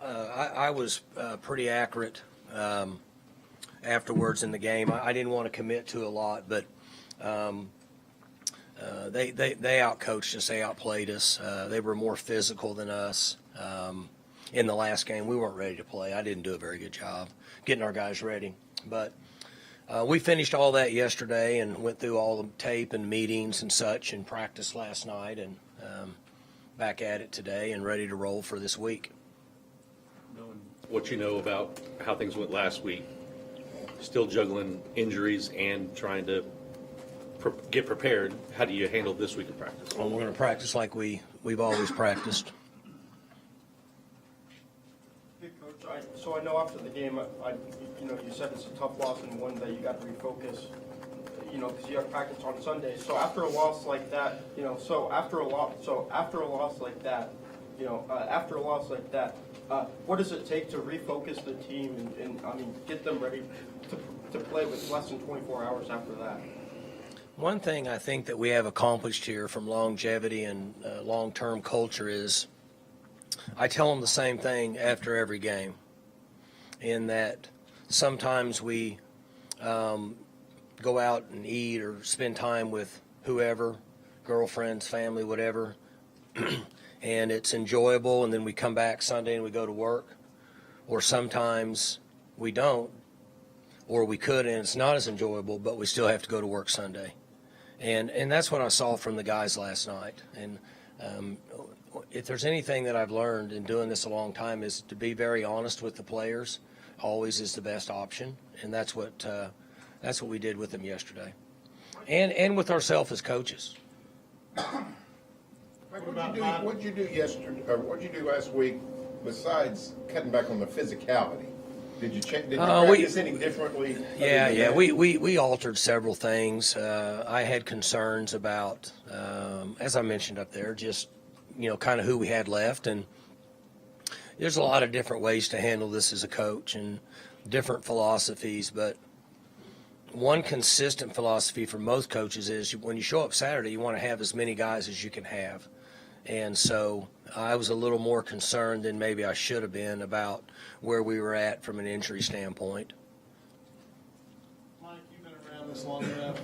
I was pretty accurate afterwards in the game. I didn't want to commit to a lot, but they outcoached us. They outplayed us. They were more physical than us. In the last game, we weren't ready to play. I didn't do a very good job getting our guys ready. But we finished all that yesterday and went through all the tape and meetings and such and practiced last night and back at it today and ready to roll for this week. Knowing what you know about how things went last week, still juggling injuries and trying to get prepared, how do you handle this week of practice? Well, we're going to practice like we've always practiced. Hey, Coach, so I know after the game, you said it's a tough loss and one that you got to refocus, because you have practice on Sunday. So after a loss like that, what does it take to refocus the team and get them ready to play with less than 24 hours after that? One thing I think that we have accomplished here from longevity and long-term culture is I tell them the same thing after every game, in that sometimes we go out and eat or spend time with whoever, girlfriends, family, whatever, and it's enjoyable, and then we come back Sunday and we go to work, or sometimes we don't, or we could and it's not as enjoyable, but we still have to go to work Sunday. And that's what I saw from the guys last night. And if there's anything that I've learned in doing this a long time is to be very honest with the players. Always is the best option, and that's what we did with them yesterday, and with ourselves as coaches. Mike, what did you do yesterday, or what did you do last week besides cutting back on the physicality? Did you practice any differently? Yeah. We altered several things. I had concerns about, as I mentioned up there, just kind of who we had left, and there's a lot of different ways to handle this as a coach and different philosophies. But one consistent philosophy for most coaches is when you show up Saturday, you want to have as many guys as you can have. And so I was a little more concerned than maybe I should have been about where we were at from an injury standpoint. Mike, you've been around this long enough,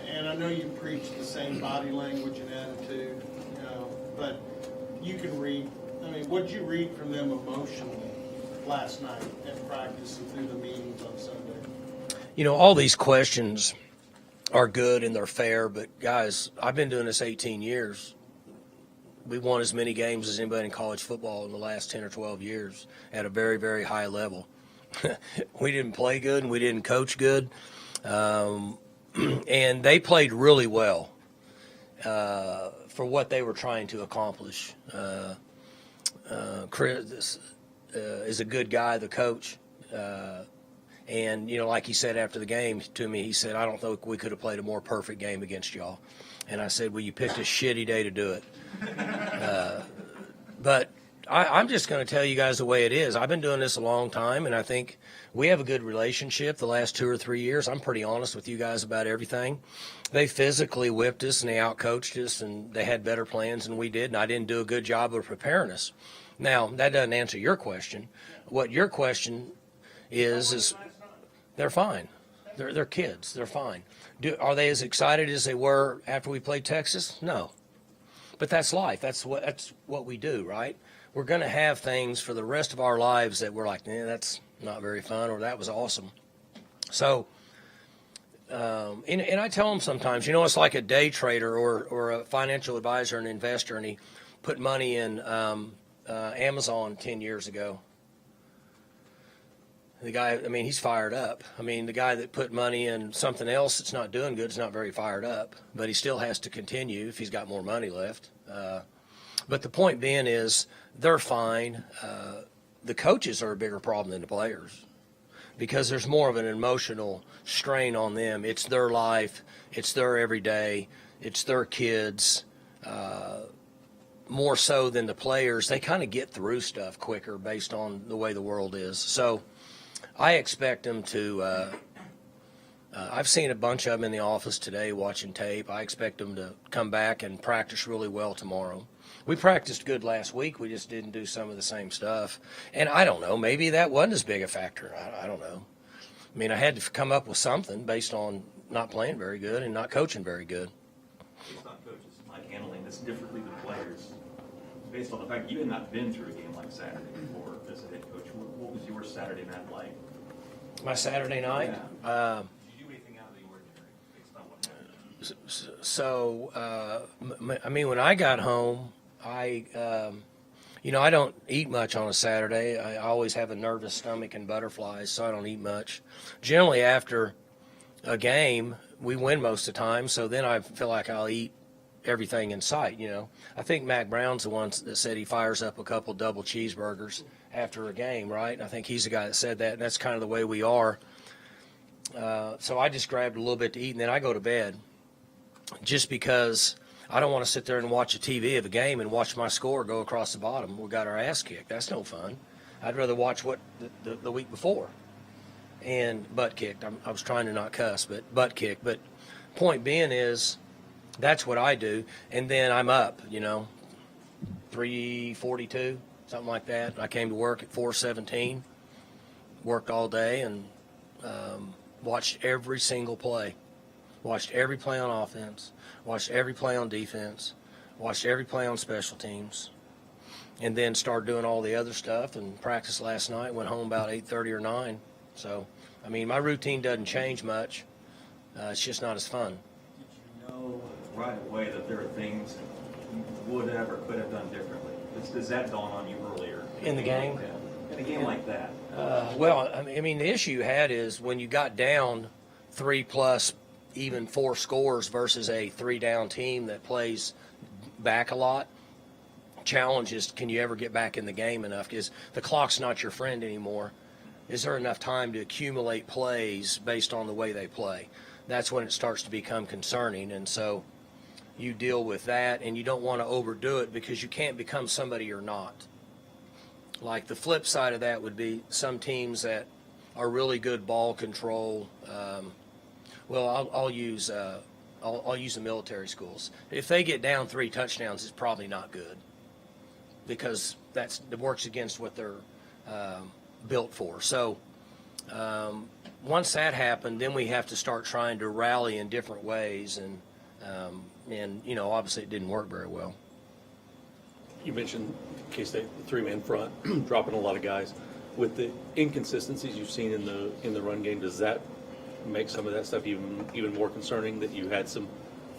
and I know you preach the same body language and attitude, but you can read. I mean, what did you read from them emotionally last night at practice and through the meetings on Sunday? All these questions are good and they're fair, but guys, I've been doing this 18 years. We've won as many games as anybody in college football in the last 10 or 12 years at a very, very high level. We didn't play good and we didn't coach good. And they played really well for what they were trying to accomplish. Chris is a good guy, the coach. And, like he said after the game to me, he said, I don't think we could have played a more perfect game against y'all. And I said, well, you picked a shitty day to do it. But I'm just going to tell you guys the way it is. I've been doing this a long time, and I think we have a good relationship the last 2 or 3 years. I'm pretty honest with you guys about everything. They physically whipped us, and they outcoached us, and they had better plans than we did, and I didn't do a good job of preparing us. Now, that doesn't answer your question. What your question is they're fine. They're kids. They're fine. Are they as excited as they were after we played Texas? No. But that's life. That's what we do, right? We're going to have things for the rest of our lives that we're like, that's not very fun, or that was awesome. So, and I tell them sometimes, it's like a day trader or a financial advisor, an investor, and he put money in Amazon 10 years ago. The guy, he's fired up. The guy that put money in something else that's not doing good is not very fired up, but he still has to continue if he's got more money left. But the point being is they're fine. The coaches are a bigger problem than the players because there's more of an emotional strain on them. It's their life. It's their everyday. It's their kids. More so than the players. They kind of get through stuff quicker based on the way the world is. So I expect them to I've seen a bunch of them in the office today watching tape. I expect them to come back and practice really well tomorrow. we practiced good last week. We just didn't do some of the same stuff. And I don't know, maybe that wasn't as big a factor. I don't know. I mean, I had to come up with something based on not playing very good and not coaching very good. Based on coaches, Mike handling this differently than players, based on the fact you had not been through a game like Saturday before as a head coach, what was your Saturday night like? My Saturday night? Yeah. Did you do anything out of the ordinary based on what happened? So, I mean, when I got home, I don't eat much on a Saturday. I always have a nervous stomach and butterflies, so I don't eat much. Generally, after a game, we win most of the time, so then I feel like I'll eat everything in sight, I think Mac Brown's the one that said he fires up a couple double cheeseburgers after a game, right? I think he's the guy that said that, and that's kind of the way we are. So I just grabbed a little bit to eat, and then I go to bed just because I don't want to sit there and watch a TV of a game and watch my score go across the bottom. We got our ass kicked. That's no fun. I'd rather watch what the week before. And butt kicked. I was trying to not cuss, but butt kicked. But point being is that's what I do. And then I'm up, 3:42, something like that. I came to work at 4:17, worked all day, and watched every single play. Watched every play on offense, watched every play on defense, watched every play on special teams, and then started doing all the other stuff and practiced last night, went home about 8:30 or 9. So, I mean, my routine doesn't change much. It's just not as fun. Did you know right away that there are things you would have or could have done differently? Does that dawn on you earlier? In the game? Yeah. In a game like that? Well, I mean, the issue you had is when you got down 3+ even 4 scores versus a 3-down team that plays back a lot. Challenge is, can you ever get back in the game enough? Because the clock's not your friend anymore. Is there enough time to accumulate plays based on the way they play? That's when it starts to become concerning. And so you deal with that, and you don't want to overdo it because you can't become somebody you're not. Like the flip side of that would be some teams that are really good ball control. Well, I'll use the military schools. If they get down 3 touchdowns, it's probably not good because it works against what they're built for. So once that happened, then we have to start trying to rally in different ways, and obviously it didn't work very well. You mentioned K-State, the 3-man front, dropping a lot of guys. With the inconsistencies you've seen in the run game, does that make some of that stuff even more concerning, that you had some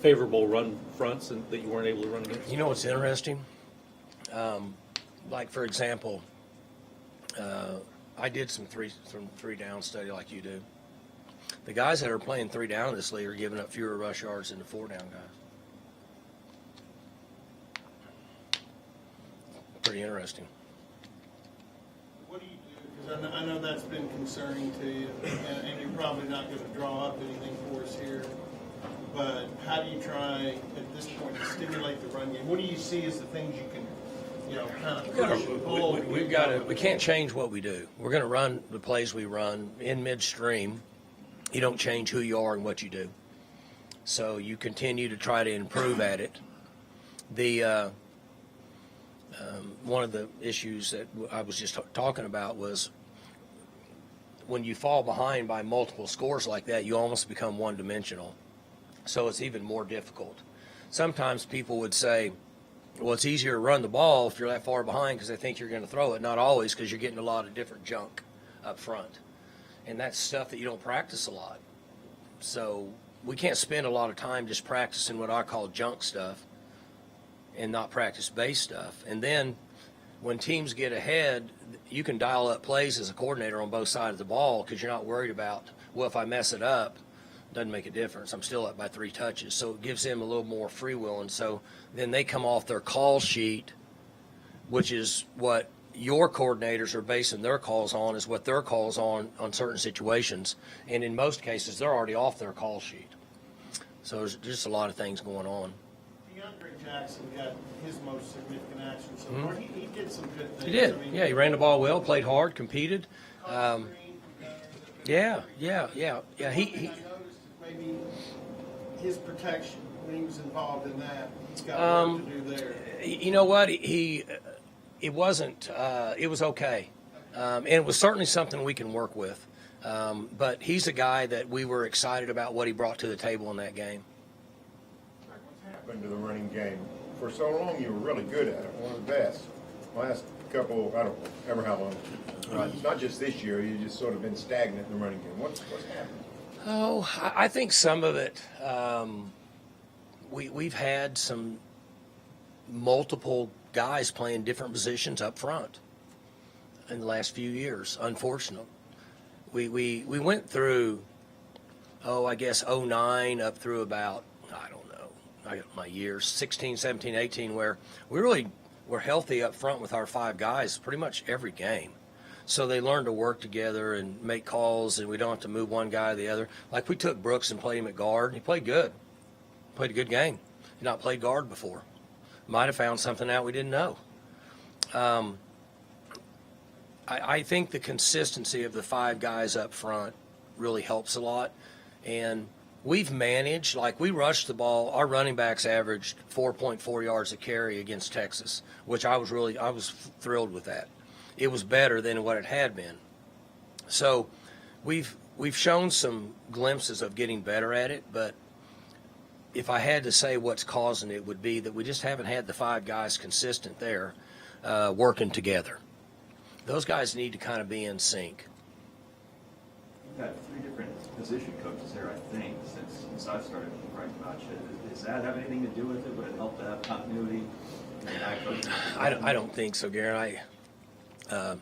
favorable run fronts and that you weren't able to run against? You know what's interesting? Like, for example, I did some three down study like you do. The guys that are playing 3 down in this league are giving up fewer rush yards than the 4 down guys. Pretty interesting. What do you do? Because I know that's been concerning to you, and you're probably not going to draw up anything for us here. But how do you try at this point to stimulate the run game? What do you see as the things you can, kind of push and pull? We can't change what we do. We're going to run the plays we run in midstream. You don't change who you are and what you do. So you continue to try to improve at it. One of the issues that I was just talking about was when you fall behind by multiple scores like that, you almost become one-dimensional. So it's even more difficult. Sometimes people would say, well, it's easier to run the ball if you're that far behind because they think you're going to throw it. Not always, because you're getting a lot of different junk up front. And that's stuff that you don't practice a lot. So we can't spend a lot of time just practicing what I call junk stuff and not practice base stuff. And then when teams get ahead, you can dial up plays as a coordinator on both sides of the ball because you're not worried about, well, if I mess it up, it doesn't make a difference. I'm still up by 3 touches. So it gives them a little more free will. And so then they come off their call sheet, which is what your coordinators are basing their calls on, is what their calls on certain situations. And in most cases, they're already off their call sheet. So there's just a lot of things going on. DeAndre Jackson got his most significant action so far. He did some good things. He did. Yeah, he ran the ball well, played hard, competed. He Yeah. I noticed maybe his protection when he was involved in that. He's got work to do there. You know what? It wasn't. It was okay, and it was certainly something we can work with. But he's a guy that we were excited about what he brought to the table in that game. What's happened to the running game? For so long, you were really good at it, one of the best. Last couple, I don't remember how long. Not just this year, you just sort of been stagnant in the running game. What's happened? Oh, I think some of it. We've had some multiple guys playing different positions up front in the last few years. Unfortunately, we went through, I guess 09 up through about, I don't know, I got my years 16, 17, 18, where we really were healthy up front with our 5 guys pretty much every game. So they learned to work together and make calls, and we don't have to move one guy to the other. Like we took Brooks and played him at guard. He played good. Played a good game. He'd not played guard before. Might have found something out we didn't know. I think the consistency of the 5 guys up front really helps a lot. And we've managed, like we rushed the ball. Our running backs averaged 4.4 yards a carry against Texas, which I was thrilled with that. It was better than what it had been. So we've shown some glimpses of getting better at it, but if I had to say what's causing it would be that we just haven't had the 5 guys consistent there working together. Those guys need to kind of be in sync. You've had 3 different position coaches there, I think, since I've started writing about you. Does that have anything to do with it? Would it help to have continuity? I don't think so, Gary. I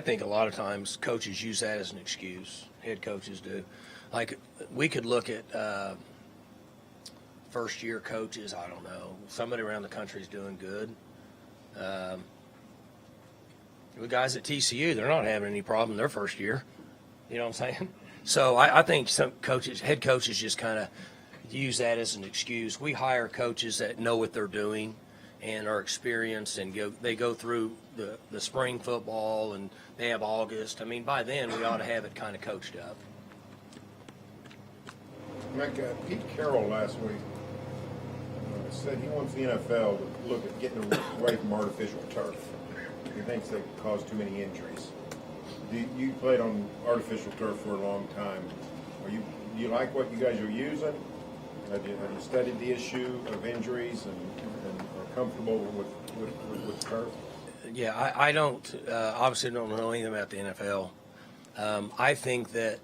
think a lot of times coaches use that as an excuse. Head coaches do. Like we could look at first-year coaches. I don't know. Somebody around the country is doing good. The guys at TCU, they're not having any problem their first year. You know what I'm saying? So I think some coaches, head coaches, just kind of use that as an excuse. We hire coaches that know what they're doing and are experienced, and they go through the spring football, and they have August. I mean, by then we ought to have it kind of coached up. Mike, Pete Carroll last week said he wants the NFL to look at getting away from artificial turf. He thinks they cause too many injuries. You played on artificial turf for a long time. Do you like what you guys are using? Have you studied the issue of injuries and are comfortable with turf? Yeah, I don't obviously don't know anything about the NFL. I think that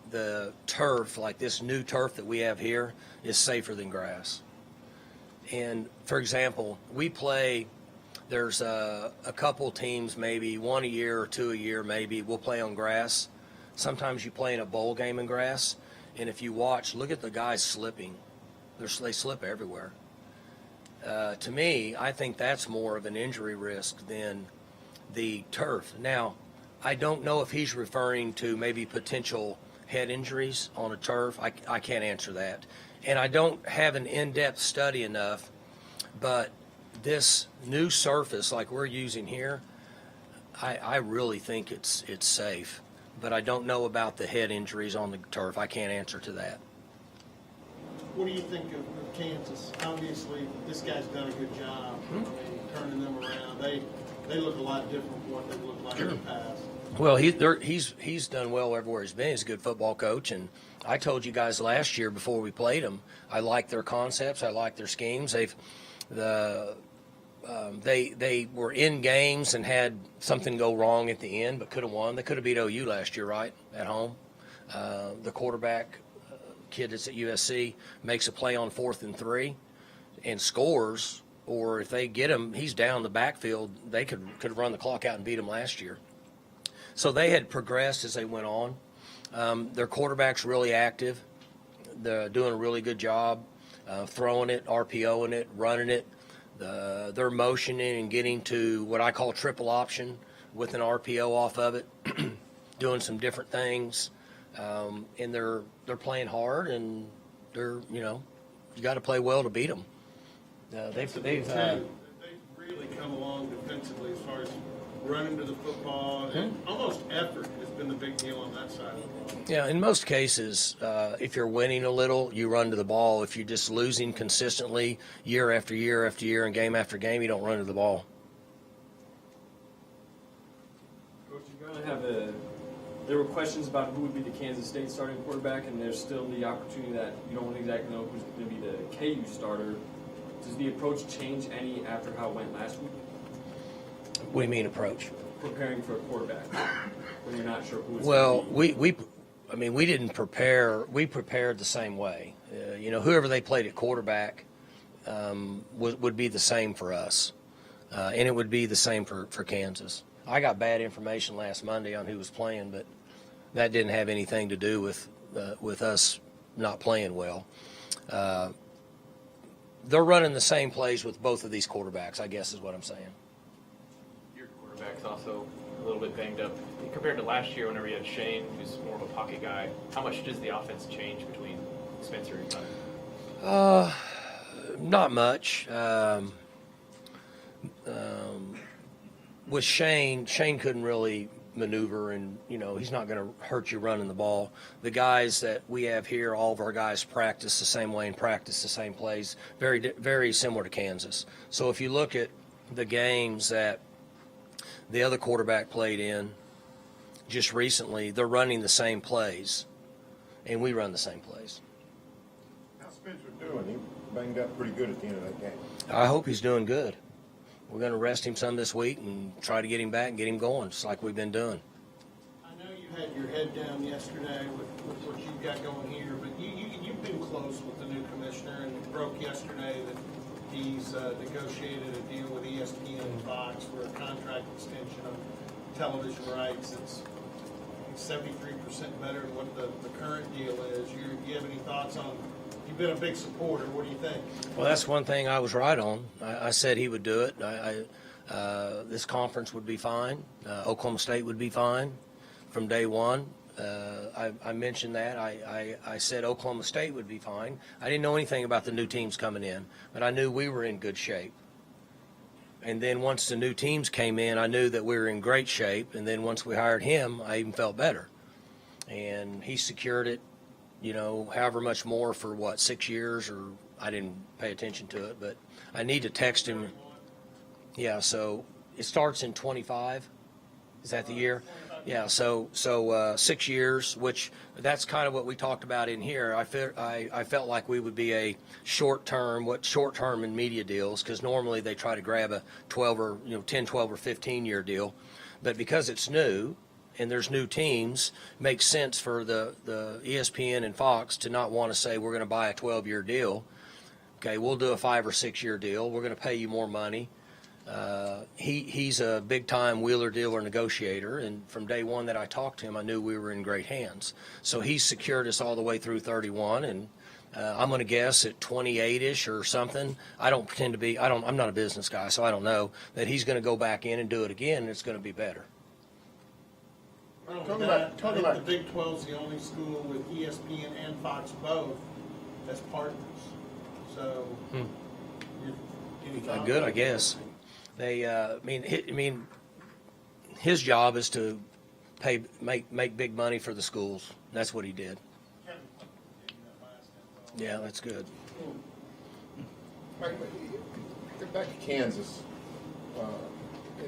the turf, like this new turf that we have here, is safer than grass. And for example, there's a couple teams, maybe one a year or 2 a year, maybe we'll play on grass. Sometimes you play in a bowl game in grass, and if you watch, look at the guys slipping. They slip everywhere. To me, I think that's more of an injury risk than the turf. Now, I don't know if he's referring to maybe potential head injuries on a turf. I can't answer that. And I don't have an in-depth study enough, but this new surface like we're using here, I really think it's safe. But I don't know about the head injuries on the turf. I can't answer to that. What do you think of Kansas? Obviously, this guy's done a good job. I mean, turning them around. They look a lot different from what they've looked like in the past. Well, he's done well everywhere he's been. He's a good football coach, and I told you guys last year before we played them, I like their concepts, I like their schemes. They were in games and had something go wrong at the end, but could have won. They could have beat OU last year, right, at home. The quarterback kid that's at USC makes a play on 4th and 3 and scores, or if they get him, he's down the backfield. They could run the clock out and beat him last year. So they had progressed as they went on. Their quarterback's really active. They're doing a really good job throwing it, RPOing it, running it. They're motioning and getting to what I call triple option with an RPO off of it, doing some different things. And they're playing hard, and you got to play well to beat them. They've They've really come along defensively as far as running to the football, and almost effort has been the big deal on that side of the ball. Yeah, in most cases, if you're winning a little, you run to the ball. If you're just losing consistently year after year after year and game after game, you don't run to the ball. Coach, you're going to have a. There were questions about who would be the Kansas State starting quarterback, and there's still the opportunity that you don't exactly know who's going to be the KU starter. Does the approach change any after how it went last week? What do you mean approach? Preparing for a quarterback when you're not sure who it's Well, going to be. we didn't prepare. We prepared the same way. Whoever they played at quarterback would be the same for us, and it would be the same for Kansas. I got bad information last Monday on who was playing, but that didn't have anything to do with us not playing well. They're running the same plays with both of these quarterbacks, I guess is what I'm saying. Your quarterback's also a little bit banged up. Compared to last year, whenever you had Shane, who's more of a pocket guy, how much does the offense change between Spencer and Gundy? Not much. With Shane couldn't really maneuver, and he's not going to hurt you running the ball. The guys that we have here, all of our guys practice the same way and practice the same plays, very similar to Kansas. So if you look at the games that the other quarterback played in just recently, they're running the same plays, and we run the same plays. How's Spencer doing? He banged up pretty good at the end of that game. I hope he's doing good. We're going to rest him some this week and try to get him back and get him going, just like we've been doing. I know you had your head down yesterday with what you've got going here, but you've been close with the new commissioner, and it broke yesterday that he's negotiated a deal with ESPN and Fox for a contract extension of television rights. It's 73% better than what the current deal is. You have any thoughts on? You've been a big supporter. What do you think? Well, that's one thing I was right on. I said he would do it. This conference would be fine. Oklahoma State would be fine from day one. I mentioned that. I said Oklahoma State would be fine. I didn't know anything about the new teams coming in, but I knew we were in good shape. And then once the new teams came in, I knew that we were in great shape. And then once we hired him, I even felt better. And he secured it, however much more for 6 years, or I didn't pay attention to it, but I need to text him. Yeah, so it starts in 25. Is that the year? Yeah, so 6 years, which that's kind of what we talked about in here. I felt like we would be a short-term in media deals, because normally they try to grab a 10, 12, or 15-year deal. But because it's new, and there's new teams, it makes sense for the ESPN and Fox to not want to say we're going to buy a 12-year deal. Okay, we'll do a 5 or 6 year deal. We're going to pay you more money. He's a big-time wheeler-dealer negotiator, and from day one that I talked to him, I knew we were in great hands. So he's secured us all the way through 31, and I'm going to guess at 28-ish or something. I'm not a business guy, so I don't know, that he's going to go back in and do it again, and it's going to be better. Talking about the Big 12 is the only school with ESPN and Fox both as partners. So, any thoughts? Good, I guess. His job is to make big money for the schools. That's what he did. Yeah, that's good. Mike, get back to Kansas.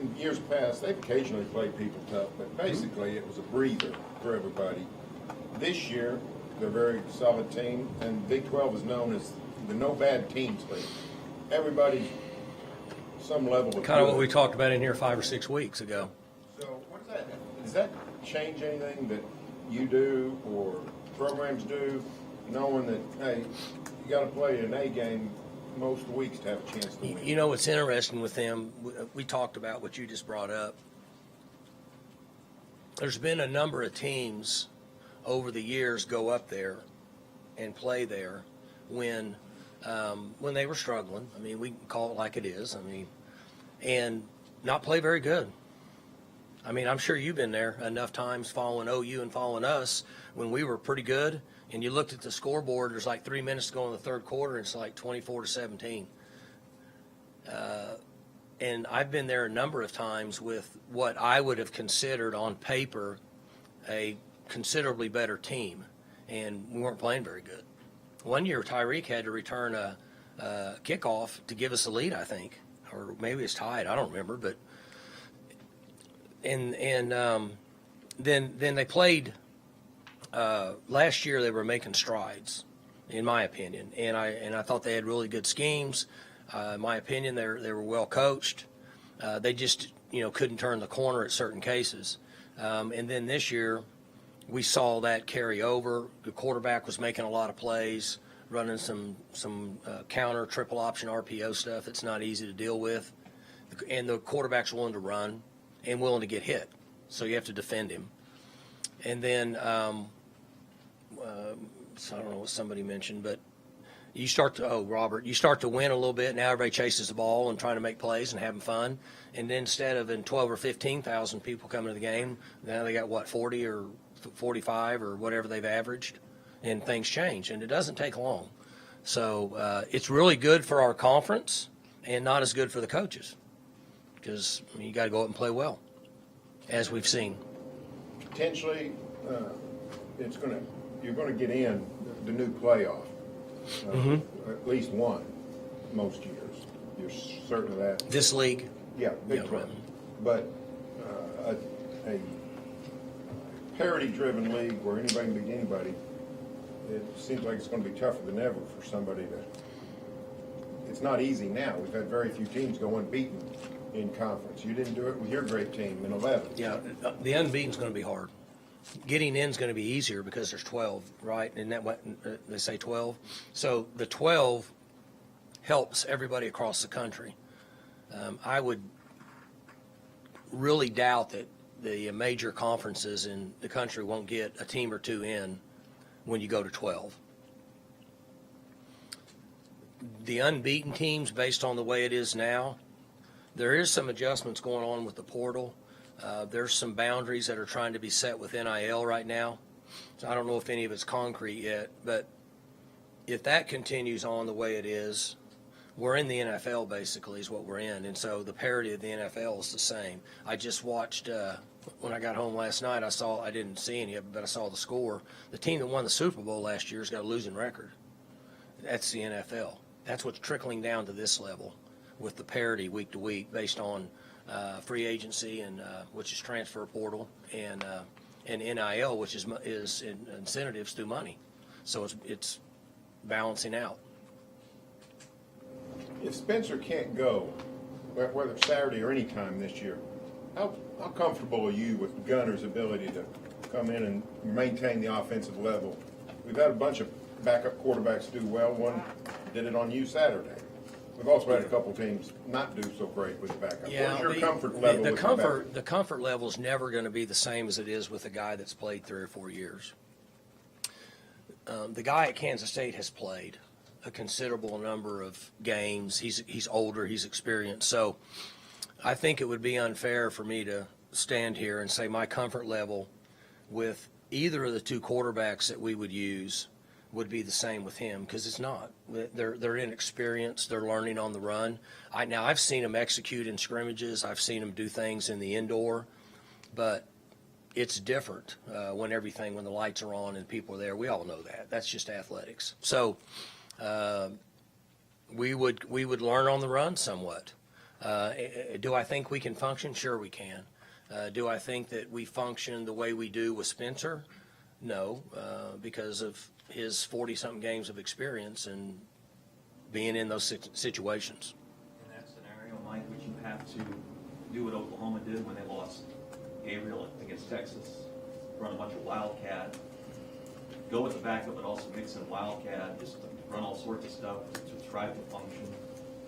In years past, they've occasionally played people tough, but basically it was a breather for everybody. This year, they're a very solid team, and Big 12 is known as the no bad teams league. Everybody's some level of Kind of what good. we talked about in here 5 or 6 weeks ago. So does that change anything that you do or programs do, knowing that, hey, you got to play an A game most weeks to have a chance to win? What's interesting with them, we talked about what you just brought up. There's been a number of teams over the years go up there and play there when they were struggling. I mean, we can call it like it is. And not play very good. I mean, I'm sure you've been there enough times following OU and following us when we were pretty good. And you looked at the scoreboard, there's like 3 minutes to go in the third quarter, and it's like 24-17. and I've been there a number of times with what I would have considered on paper a considerably better team, and we weren't playing very good. One year, Tyreek had to return a kickoff to give us a lead, I think, or maybe it's tied. I don't remember, but then they played last year. They were making strides, in my opinion, and I thought they had really good schemes. In my opinion, they were well coached. They just couldn't turn the corner at certain cases. And then this year, we saw that carry over. The quarterback was making a lot of plays, running some counter triple option RPO stuff that's not easy to deal with. And the quarterback's willing to run and willing to get hit, so you have to defend him. And then, so I don't know what somebody mentioned, but you start to win a little bit. Now everybody chases the ball and trying to make plays and having fun. And then instead of 12 or 15,000 people coming to the game, now they got 40 or 45 or whatever they've averaged, and things change. And it doesn't take long. So it's really good for our conference and not as good for the coaches, because you got to go out and play well, as we've seen. Potentially, you're going to get in the new playoff. At least one, most years. You're certain of that. This league, Yeah, big Yeah, time. right. But a parity-driven league where anybody can beat anybody, it seems like it's going to be tougher than ever for somebody to. It's not easy now. We've had very few teams go unbeaten in conference. You didn't do it with your great team in 11. yeah, the unbeaten's going to be hard. Getting in is going to be easier because there's 12, right? Isn't that what they say, 12? So the 12 helps everybody across the country. I would really doubt that the major conferences in the country won't get a team or two in when you go to 12. The unbeaten teams, based on the way it is now, there is some adjustments going on with the portal. There's some boundaries that are trying to be set with NIL right now. So I don't know if any of it's concrete yet, but if that continues on the way it is, we're in the NFL basically is what we're in. And so the parity of the NFL is the same. I just watched, when I got home last night, I didn't see any of it, but I saw the score. The team that won the Super Bowl last year has got a losing record. That's the NFL. That's what's trickling down to this level with the parity week to week based on free agency and which is transfer portal and NIL, which is incentives through money. So it's balancing out. If Spencer can't go, whether Saturday or any time this year, how comfortable are you with Gunner's ability to come in and maintain the offensive level? We've had a bunch of backup quarterbacks do well. One did it on you Saturday. We've also had a couple teams not do so great with the backup. Yeah, What's your comfort level with the comfort level is never going to be the same as it is with a guy that's played 3 or 4 years. The guy at Kansas State has played a considerable number of games. He's older, he's experienced. So I think it would be unfair for me to stand here and say my comfort level with either of the two quarterbacks that we would use would be the same with him, because it's not. They're inexperienced. They're learning on the run. I've seen them execute in scrimmages. I've seen them do things in the indoor, but it's different when the lights are on and people are there. We all know that. That's just athletics. So we would learn on the run somewhat. Do I think we can function? Sure we can. Do I think that we function the way we do with Spencer? No, because of his 40-something games of experience and being in those situations. In that scenario, Mike, would you have to do what Oklahoma did when they lost Gabriel against Texas, run a bunch of wildcat, go with the backup, but also mix in wildcat, just run all sorts of stuff to try to function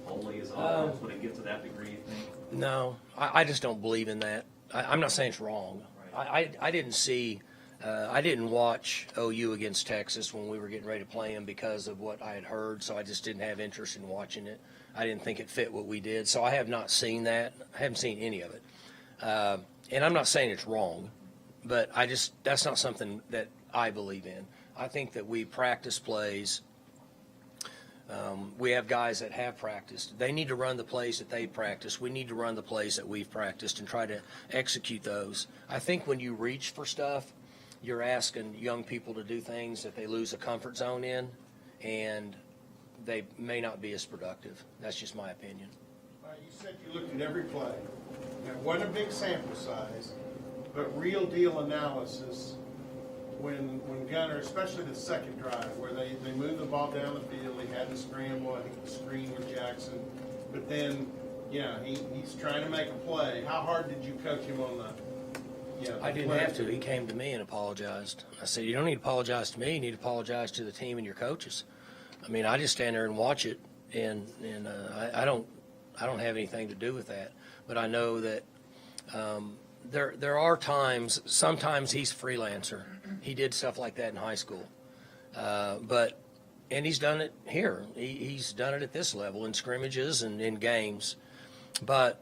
wholly as offense? Would it get to that degree, you think? No, I just don't believe in that. I'm not saying it's wrong. Right. I didn't see. I didn't watch OU against Texas when we were getting ready to play them because of what I had heard, so I just didn't have interest in watching it. I didn't think it fit what we did, so I have not seen that. I haven't seen any of it. And I'm not saying it's wrong, but that's not something that I believe in. I think that we practice plays We have guys that have practiced. They need to run the plays that they practice. We need to run the plays that we've practiced and try to execute those. I think when you reach for stuff, you're asking young people to do things that they lose a comfort zone in, and they may not be as productive. That's just my opinion. You said you looked at every play. That wasn't a big sample size, but real deal analysis when Gunner, especially the second drive, where they moved the ball down the field, he had to scramble, I think the screen with Jackson, but then, he's trying to make a play. How hard did you coach him on the I didn't have to. He came to me and apologized. I said, you don't need to apologize to me. You need to apologize to the team and your coaches. I mean, I just stand there and watch it, and I don't have anything to do with that. But I know that there are times, sometimes he's a freelancer. He did stuff like that in high school. And he's done it here. He's done it at this level in scrimmages and in games. But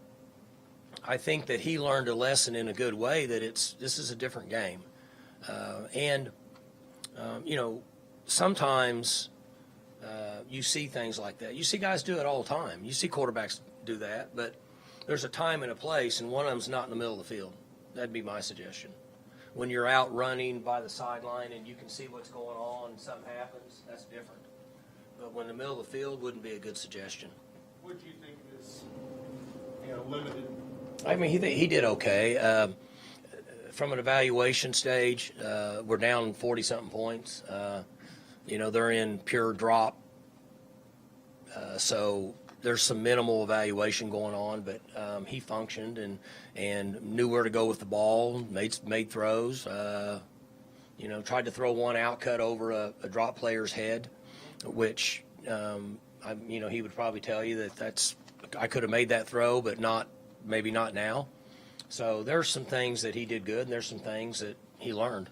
I think that he learned a lesson in a good way that this is a different game. Sometimes you see things like that. You see guys do it all the time. You see quarterbacks do that, but there's a time and a place, and one of them's not in the middle of the field. That'd be my suggestion. When you're out running by the sideline and you can see what's going on and something happens, that's different. But when the middle of the field wouldn't be a good suggestion. What do you think of this, limited? I mean, he did okay. From an evaluation stage, we're down 40-something points. They're in pure drop. So there's some minimal evaluation going on, but he functioned and knew where to go with the ball, made throws. Tried to throw one out cut over a drop player's head, which he would probably tell you that's I could have made that throw, but maybe not now. So there's some things that he did good, and there's some things that he learned.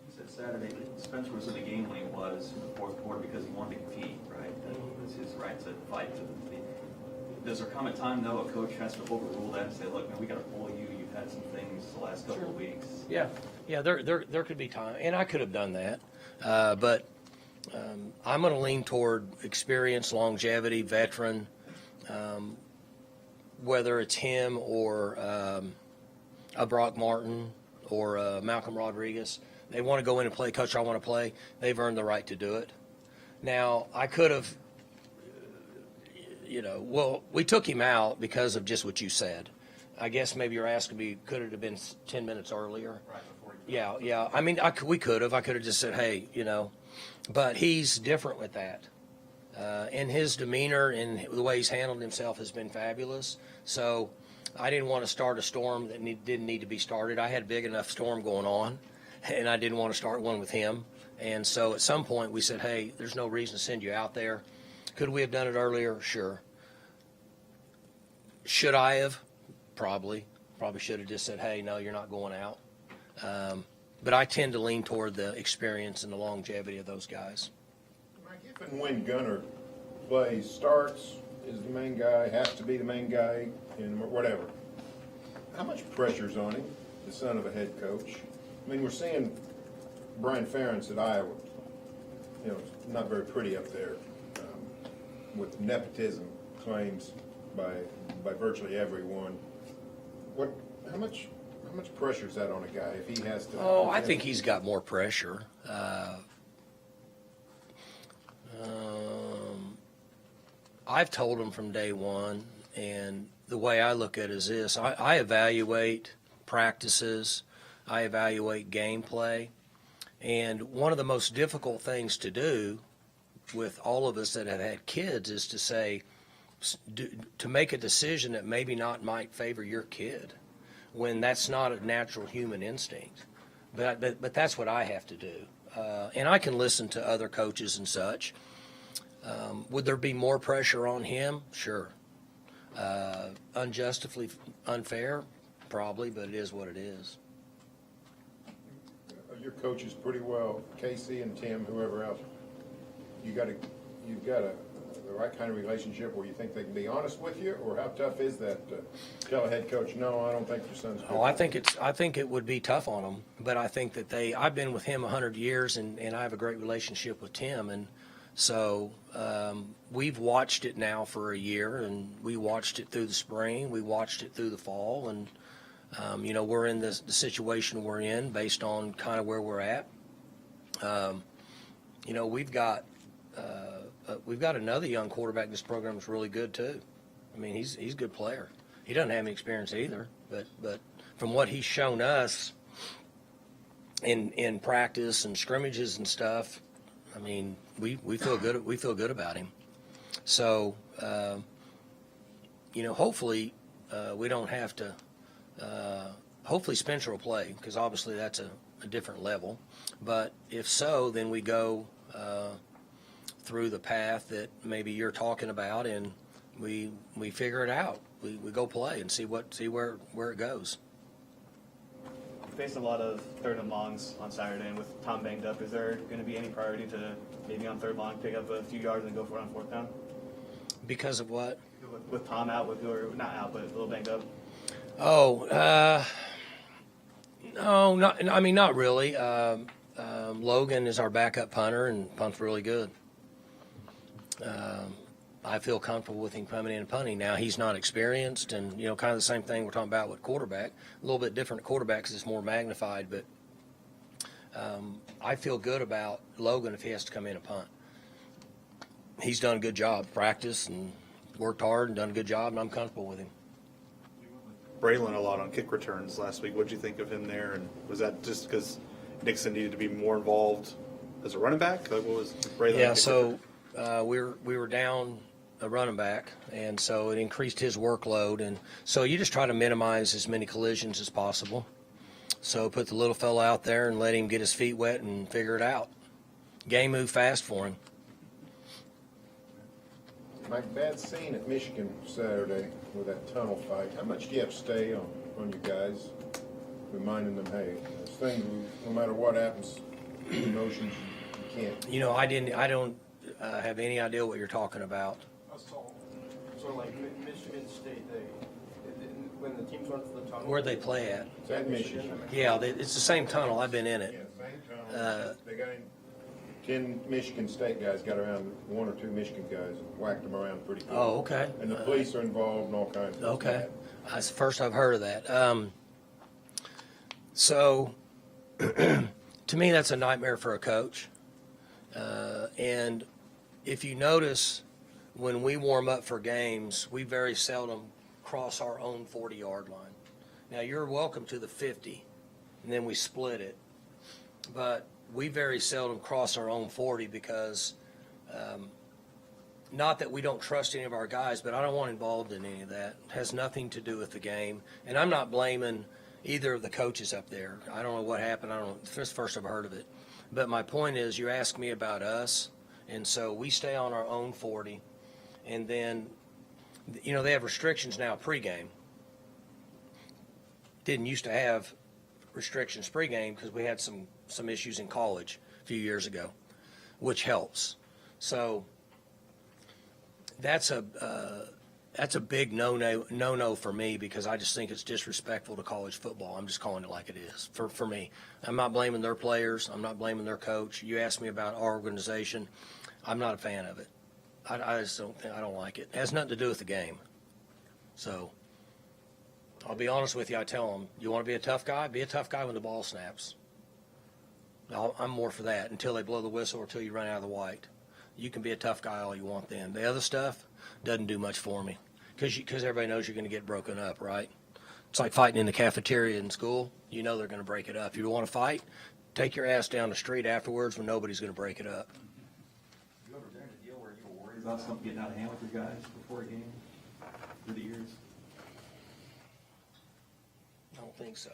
He said Saturday Spencer was in the game when he was in the fourth quarter because he wanted to compete, right? That was his right to fight. Does there come a time, though, a coach has to overrule that and say, look, man, we got to pull you. You've had some things the last couple of weeks. Yeah, there could be time, and I could have done that. But I'm going to lean toward experience, longevity, veteran, whether it's him or a Brock Martin or Malcolm Rodriguez. They want to go in and play, coach, I want to play. They've earned the right to do it. Now, I could have, we took him out because of just what you said. I guess maybe you're asking me, could it have been 10 minutes earlier? Right before he Yeah. I mean, we could have. I could have just said, hey, but he's different with that. And his demeanor and the way he's handled himself has been fabulous. So I didn't want to start a storm that didn't need to be started. I had a big enough storm going on, and I didn't want to start one with him. And so at some point we said, hey, there's no reason to send you out there. Could we have done it earlier? Sure. Should I have? Probably should have just said, hey, no, you're not going out. But I tend to lean toward the experience and the longevity of those guys. If and when Gunner plays, starts, is the main guy, has to be the main guy, and whatever, how much pressure's on him, the son of a head coach? I mean, we're seeing Brian Ferentz at Iowa, not very pretty up there, with nepotism claims by virtually everyone. How much pressure is that on a guy if he has to? Oh, I think he's got more pressure. I've told him from day one, and the way I look at it is this. I evaluate practices. I evaluate gameplay. And one of the most difficult things to do with all of us that have had kids is to say, to make a decision that maybe not might favor your kid when that's not a natural human instinct. But that's what I have to do. And I can listen to other coaches and such. Would there be more pressure on him? Sure. Unjustly unfair? Probably, but it is what it is. Your coaches pretty well, Casey and Tim, whoever else. You've got the right kind of relationship where you think they can be honest with you, or how tough is that to tell a head coach, no, I don't think your son's good? Oh, I think it would be tough on them, but I think that I've been with him 100 years, and I have a great relationship with Tim, and So we've watched it now for a year, and we watched it through the spring. We watched it through the fall, and we're in the situation we're in based on kind of where we're at. We've got another young quarterback in this program that's really good too. I mean, he's a good player. He doesn't have any experience either, but from what he's shown us in practice and scrimmages and stuff, I mean, we feel good. We feel good about him. So, hopefully we don't have to. Hopefully Spencer will play, because obviously that's a different level. But if so, then we go through the path that maybe you're talking about, and we figure it out. We go play and see where it goes. You faced a lot of third and longs on Saturday, and with Tom banged up, is there going to be any priority to maybe on third long pick up a few yards and go for it on fourth down? Because of what? With Tom out, or not out, but a little banged up. Oh, no, not really. Logan is our backup punter and punts really good. I feel comfortable with him coming in and punting. Now, he's not experienced, and, kind of the same thing we're talking about with quarterback. A little bit different at quarterback because it's more magnified, but I feel good about Logan if he has to come in and punt. He's done a good job, practice, and worked hard and done a good job, and I'm comfortable with him. Braylon a lot on kick returns last week. What did you think of him there? And was that just because Nixon needed to be more involved as a running back? Like, what was Braylon? Yeah, so we were down a running back, and so it increased his workload. And so you just try to minimize as many collisions as possible. So put the little fella out there and let him get his feet wet and figure it out. Game moved fast for him. Mike, bad scene at Michigan Saturday with that tunnel fight. How much do you have to stay on you guys, reminding them, hey, this thing, no matter what happens, emotions, you can't. I don't have any idea what you're talking about. So like Michigan State, when the teams went for the tunnel. Where'd they play at? It's at Michigan. Yeah, it's the same tunnel. I've been in it. Yeah, same tunnel. They got in, 10 Michigan State guys got around, 1 or 2 Michigan guys, and whacked them around pretty good. Oh, okay. And the police are involved and all kinds of stuff. Okay. That's the first I've heard of that. So, to me, that's a nightmare for a coach. And if you notice, when we warm up for games, we very seldom cross our own 40-yard line. Now, you're welcome to the 50, and then we split it. But we very seldom cross our own 40 because not that we don't trust any of our guys, but I don't want involved in any of that. It has nothing to do with the game. And I'm not blaming either of the coaches up there. I don't know what happened. This is the first I've heard of it. But my point is, you ask me about us, and so we stay on our own 40. And then, they have restrictions now pregame. Didn't used to have restrictions pregame because we had some issues in college a few years ago, which helps. So that's a big no for me, because I just think it's disrespectful to college football. I'm just calling it like it is for me. I'm not blaming their players. I'm not blaming their coach. You asked me about our organization. I'm not a fan of it. I just don't like it. It has nothing to do with the game. So I'll be honest with you. I tell them, you want to be a tough guy? Be a tough guy when the ball snaps. I'm more for that until they blow the whistle or until you run out of the white. You can be a tough guy all you want then. The other stuff doesn't do much for me because everybody knows you're going to get broken up, right? It's like fighting in the cafeteria in school. You know they're going to break it up. If you want to fight, take your ass down the street afterwards when nobody's going to break it up. You ever been in a deal where you were worried about something getting out of hand with your guys before a game through the years? I don't think so.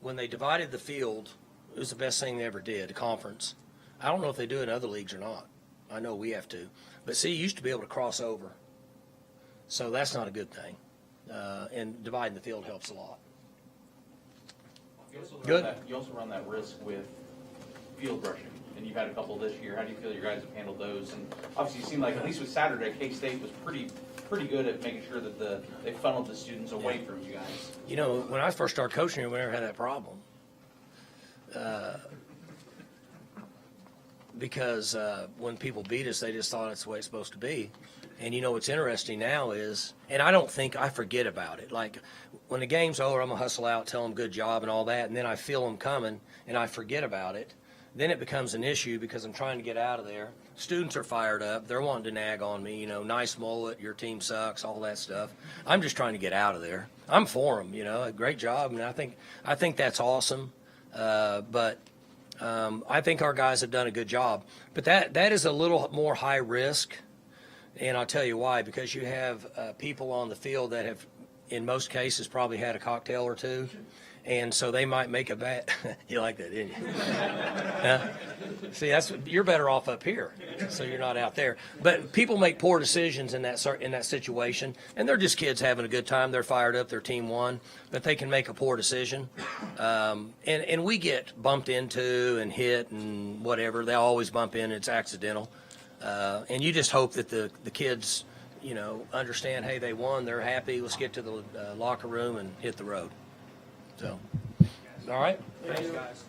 When they divided the field, it was the best thing they ever did, a conference. I don't know if they do it in other leagues or not. I know we have to. But see, you used to be able to cross over. So that's not a good thing. And dividing the field helps a lot. Good. You also run that risk with field rushing, and you've had a couple this year. How do you feel your guys have handled those? And obviously, it seemed like, at least with Saturday, K-State was pretty good at making sure that they funneled the students away from you guys. When I first started coaching, we never had that problem. because when people beat us, they just thought it's the way it's supposed to be. And you know what's interesting now is, and I don't think I forget about it. Like when the game's over, I'm gonna hustle out, tell them good job and all that, and then I feel them coming, and I forget about it. Then it becomes an issue because I'm trying to get out of there. Students are fired up; they're wanting to nag on me. You know, nice mullet, your team sucks, all that stuff. I'm just trying to get out of there. I'm for them. You know, great job, and I think that's awesome. But I think our guys have done a good job. But that is a little more high risk. And I'll tell you why, because you have people on the field that have, in most cases, probably had a cocktail or two. And so they might make a bad, you like that, didn't you? Huh? See, you're better off up here, so you're not out there. But people make poor decisions in that situation, and they're just kids having a good time. They're fired up, their team won, but they can make a poor decision. And we get bumped into and hit and whatever. They always bump in, it's accidental. And you just hope that the kids, you know, understand, hey, they won, they're happy, let's get to the locker room and hit the road. So, all right? Thanks, guys.